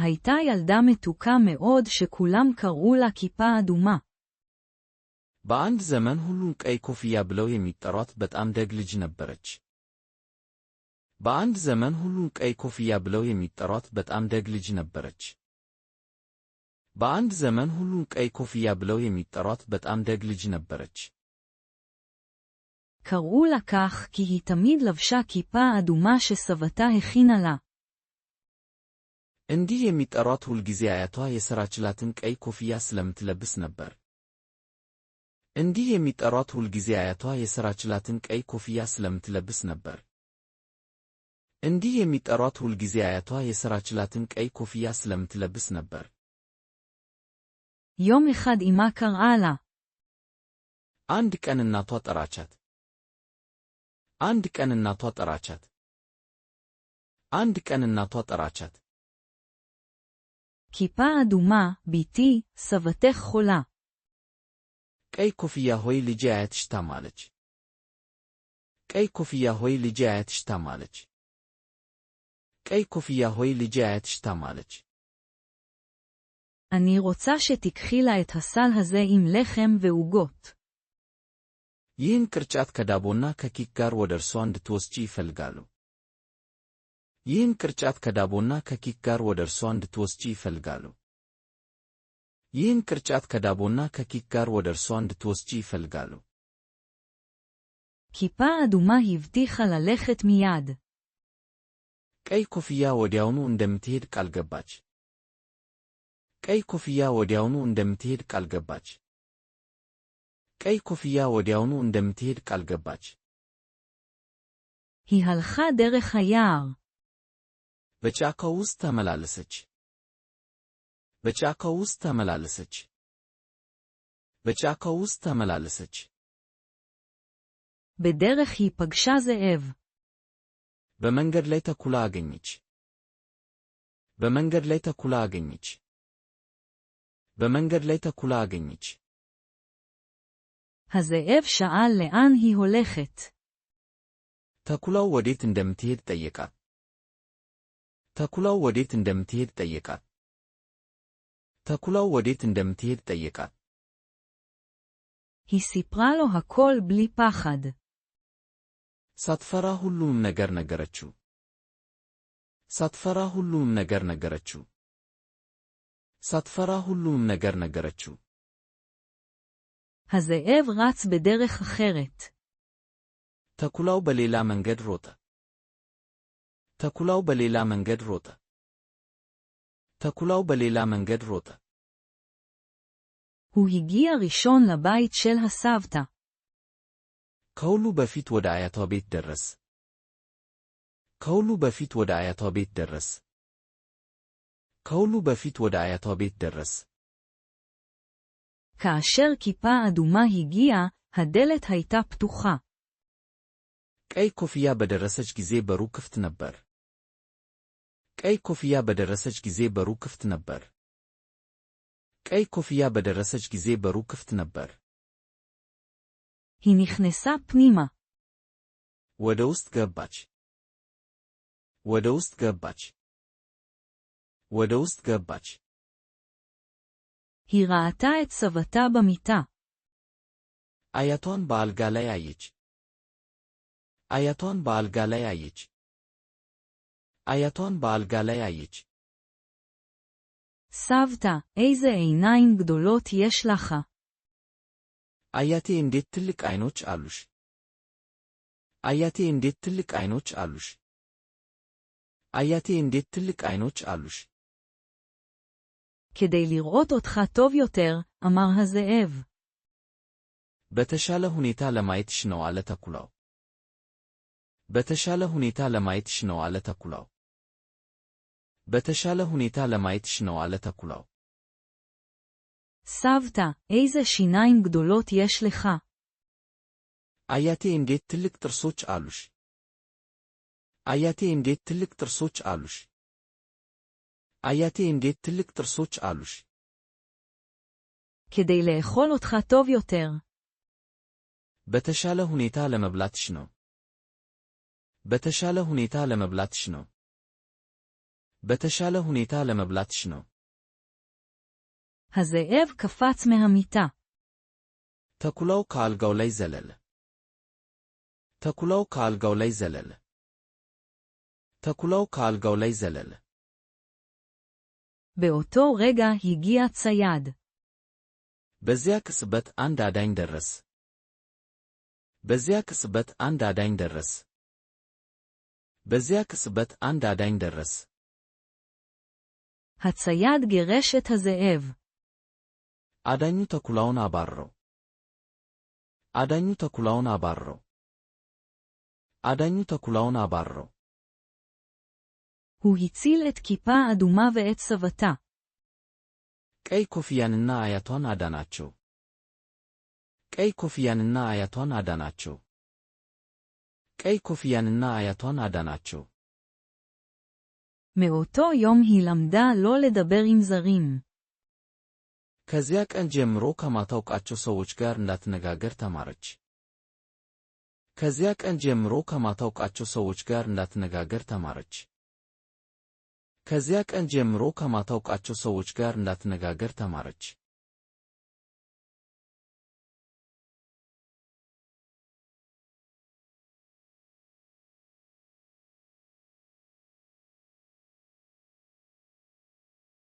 הייתה ילדה מתוקה מאוד שכולם קראו לה כיפה אדומה. በአንድ ዘመን ሁሉን ቀይ ኮፍያ ብለው የሚጠሯት በጣም ደግ ልጅ ነበረች። በአንድ ዘመን ሁሉን ቀይ ኮፍያ ብለው የሚጠሯት በጣም ደግ ልጅ ነበረች። በአንድ ዘመን ሁሉን ቀይ ኮፍያ ብለው የሚጠሯት በጣም ደግ ልጅ ነበረች። קראו לה כך כי היא תמיד לבשה כיפה אדומה שסבתה הכינה לה. እንዲህ የሚጠሯት ሁልጊዜ አያቷ የሰራችላትን ቀይ ኮፍያ ስለምትለብስ ነበር። እንዲህ የሚጠሯት ሁልጊዜ አያቷ የሰራችላትን ቀይ ኮፍያ ስለምትለብስ ነበር። እንዲህ የሚጠሯት ሁልጊዜ አያቷ የሰራችላትን ቀይ ኮፍያ ስለምትለብስ ነበር። יום אחד אמא קראה לה. አንድ ቀን እናቷ ጠራቻት። አንድ ቀን እናቷ ጠራቻት። አንድ ቀን እናቷ ጠራቻት። כיפה אדומה, ביתי, סבתך חולה. ቀይ ኮፍያ ሆይ ልጄ አያትሽ ታማለች። ቀይ ኮፍያ ሆይ ልጄ አያትሽ ታማለች። ቀይ ኮፍያ ሆይ ልጄ አያትሽ ታማለች። אני רוצה שתיקחי לה את הסל הזה עם לחם ועוגות. ይህን ቅርጫት ከዳቦና ከኬክ ጋር ወደ እርሷ እንድትወስጂ ይፈልጋሉ። ይህን ቅርጫት ከዳቦና ከኬክ ጋር ወደ እርሷ እንድትወስጂ ይፈልጋሉ። ይህን ቅርጫት ከዳቦና ከኬክ ጋር ወደ እርሷ እንድትወስጂ ይፈልጋሉ። כיפה אדומה הבטיחה ללכת מיד. ቀይ ኮፍያ ወዲያውኑ እንደምትሄድ ቃል ገባች። ቀይ ኮፍያ ወዲያውኑ እንደምትሄድ ቃል ገባች። ቀይ ኮፍያ ወዲያውኑ እንደምትሄድ ቃል ገባች። היא הלכה דרך היער. በጫካው ውስጥ ተመላለሰች። በጫካው ውስጥ ተመላለሰች። በጫካው ውስጥ ተመላለሰች። בדרך היא פגשה זאב. በመንገድ ላይ ተኩላ አገኘች። በመንገድ ላይ ተኩላ አገኘች። በመንገድ ላይ ተኩላ አገኘች። הזאב שאל לאן היא הולכת. ተኩላው ወዴት እንደምትሄድ ጠየቃት። ተኩላው ወዴት እንደምትሄድ ጠየቃት። ተኩላው ወዴት እንደምትሄድ ጠየቃት። היא סיפרה לו הכל בלי פחד. ሳትፈራ ሁሉንም ነገር ነገረችው። ሳትፈራ ሁሉንም ነገር ነገረችው። ሳትፈራ ሁሉንም ነገር ነገረችው። הזאב רץ בדרך אחרת. ተኩላው በሌላ መንገድ ሮጠ። ተኩላው በሌላ መንገድ ሮጠ። ተኩላው በሌላ መንገድ ሮጠ። הוא הגיע ראשון לבית של הסבתא. ከሁሉ በፊት ወደ አያቷ ቤት ደረስ። ከሁሉ በፊት ወደ አያቷ ቤት ደረስ። ከሁሉ በፊት ወደ አያቷ ቤት ደረስ። כאשר כיפה אדומה הגיעה, הדלת הייתה פתוחה. ቀይ ኮፍያ በደረሰች ጊዜ በሩ ክፍት ነበር። ቀይ ኮፍያ በደረሰች ጊዜ በሩ ክፍት ነበር። ቀይ ኮፍያ በደረሰች ጊዜ በሩ ክፍት ነበር። היא נכנסה פנימה. ወደ ውስጥ ገባች። ወደ ውስጥ ገባች። ወደ ውስጥ ገባች። היא ראתה את סבתה במיטה. አያቷን በአልጋ ላይ አየች። አያቷን በአልጋ ላይ አየች። አያቷን በአልጋ ላይ አየች። סבתא, איזה עיניים גדולות יש לך. አያቴ እንዴት ትልቅ አይኖች አሉሽ። አያቴ እንዴት ትልቅ አይኖች አሉሽ። አያቴ እንዴት ትልቅ አይኖች አሉሽ። כדי לראות אותך טוב יותר, אמר הזאב. በተሻለ ሁኔታ ለማየትሽ ነው አለ ተኩላው። በተሻለ ሁኔታ ለማየትሽ ነው አለ ተኩላው። በተሻለ ሁኔታ ለማየትሽ ነው አለ ተኩላው። סבתא, איזה שיניים גדולות יש לך. አያቴ እንዴት ትልቅ ጥርሶች አሉሽ። አያቴ እንዴት ትልቅ ጥርሶች አሉሽ። አያቴ እንዴት ትልቅ ጥርሶች አሉሽ። כדי לאכול אותך טוב יותר. በተሻለ ሁኔታ ለመብላትሽ ነው። በተሻለ ሁኔታ ለመብላትሽ ነው። በተሻለ ሁኔታ ለመብላትሽ ነው። הזאב קפץ מהמיטה. ተኩላው ከአልጋው ላይ ዘለለ። ተኩላው ከአልጋው ላይ ዘለለ። ተኩላው ከአልጋው ላይ ዘለለ። באותו רגע הגיע צייד. በዚያ ቅጽበት አንድ አዳኝ ደረስ። በዚያ ቅጽበት አንድ አዳኝ ደረስ። በዚያ ቅጽበት አንድ አዳኝ ደረስ። הצייד גירש את הזאב. አዳኙ ተኩላውን አባረረው። አዳኙ ተኩላውን አባረረው። አዳኙ ተኩላውን አባረረው። הוא הציל את כיפה אדומה ואת סבתה. ቀይ ኮፍያንና አያቷን አዳናቸው። ቀይ ኮፍያንና አያቷን አዳናቸው። ቀይ ኮፍያንና አያቷን አዳናቸው። מאותו יום היא למדה לא לדבר עם זרים. ከዚያ ቀን ጀምሮ ከማታውቃቸው ሰዎች ጋር እንዳትነጋገር ተማረች። ከዚያ ቀን ጀምሮ ከማታውቃቸው ሰዎች ጋር እንዳትነጋገር ተማረች። ከዚያ ቀን ጀምሮ ከማታውቃቸው ሰዎች ጋር እንዳትነጋገር ተማረች።